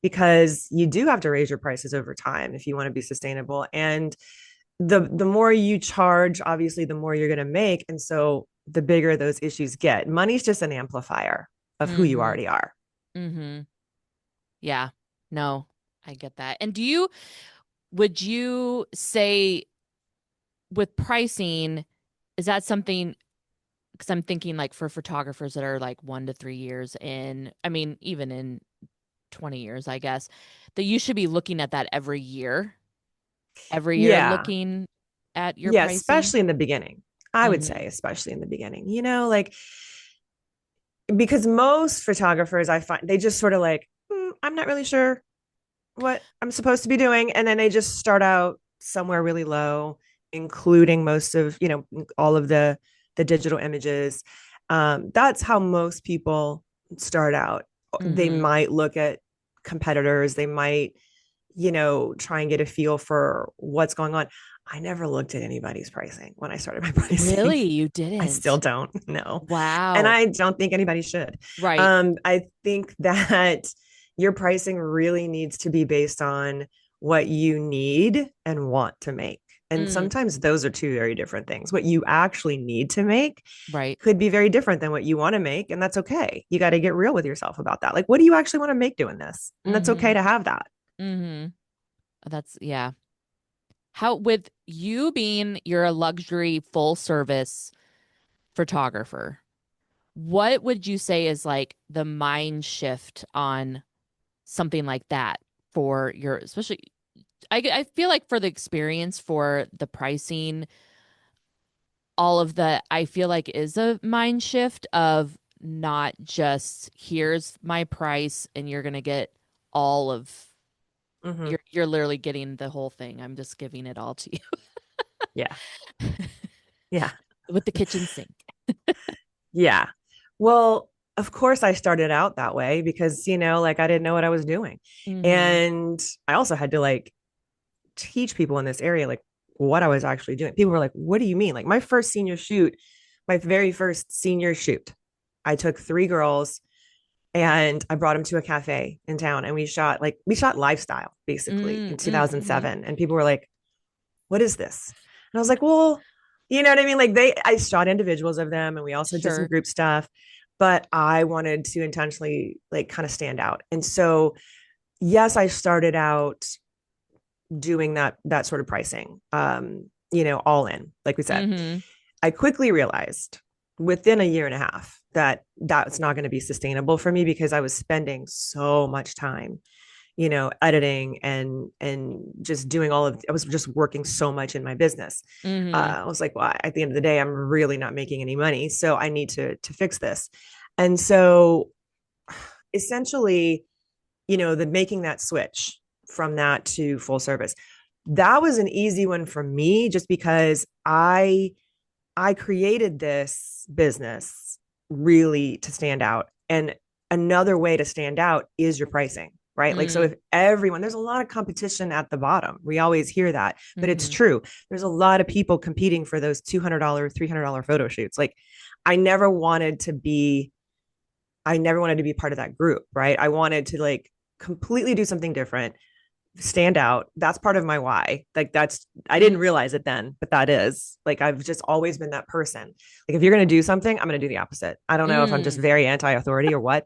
because you do have to raise your prices over time if you want to be sustainable. And the more you charge, obviously, the more you're going to make. And so the bigger those issues get. Money's just an amplifier of who you Mm-hmm. already are. Mm-hmm. Yeah. No, I get that. And would you say with pricing, is that something, because I'm thinking like for photographers that are like 1 to 3 years in, I mean, even in 20 years, I guess, that you should be looking at that every year Yeah. looking at your Yeah. pricing. Especially in the beginning. I would Mm-hmm. say, especially in the beginning, like, because most photographers I find they just sort of like, I'm not really sure what I'm supposed to be doing. And then they just start out somewhere really low, including most of, all of the digital images. That's how most people start out. They Mm-hmm. might look at competitors, they might, try and get a feel for what's going on. I never looked at anybody's pricing when I started my pricing. Really? You I still didn't? don't know. And Wow. I don't think anybody should. Right. I think that your pricing really needs to be based on what you need and want to make. And Mm, sometimes those are two very different things. What you actually need to make right. could be very different than what you want to make. And that's okay. You got to get real with yourself about that. Like, what do you actually want to make doing this? And that's Mm-hmm. okay to have that. Mm-hmm. That's, yeah. How, with you being, you're a luxury full service photographer, what would you say is like the mind shift on something like that for your, especially, I feel like for the experience, for the pricing, all of the, I feel like is a mind shift of not just here's my price and you're gonna get all of, Mm-hmm. you're literally getting the whole thing. I'm just giving it all to Yeah. you Yeah. with the kitchen sink. Yeah. Well, of course, I started out that way because, like I didn't know what I was doing. Mm-hmm. And I also had to like teach people in this area, like what I was actually doing. People were like, what do you mean? Like my very first senior shoot, I took three girls and I brought them to a cafe in town and we shot lifestyle basically in Mm-hmm. 2007. And people were like, what is this? And I was like, well, you know what I mean? Like I shot individuals of them and we also did some Sure. group stuff, but I wanted to intentionally like kind of stand out. And so, yes, I started out doing that sort of pricing, all in, like we said. Mm-hmm. I quickly realized within a year and a half that that's not going to be sustainable for me because I was spending so much time editing and just doing I was just working so much in my business. Mm-hmm. I was like, well, at the end of the day, I'm really not making any money. So I need to fix this. And so essentially, the making that switch from that to full service, that was an easy one for me just because I created this business really to stand out. And another way to stand out is your pricing, right? Like, so Mm-hmm. if there's a lot of competition at the bottom. We always hear that, but it's Mm-hmm. true. There's a lot of people competing for those $200, $300 photo shoots. Like, I never wanted to be, I never wanted to be part of that group, right? I wanted to like completely do something different, stand out. That's part of my why. Like I didn't realize it then, but that is like I've just always been that person. Like if you're going to do something, I'm going to do the opposite. I don't know if I'm just Mm-hmm. very anti-authority or what, but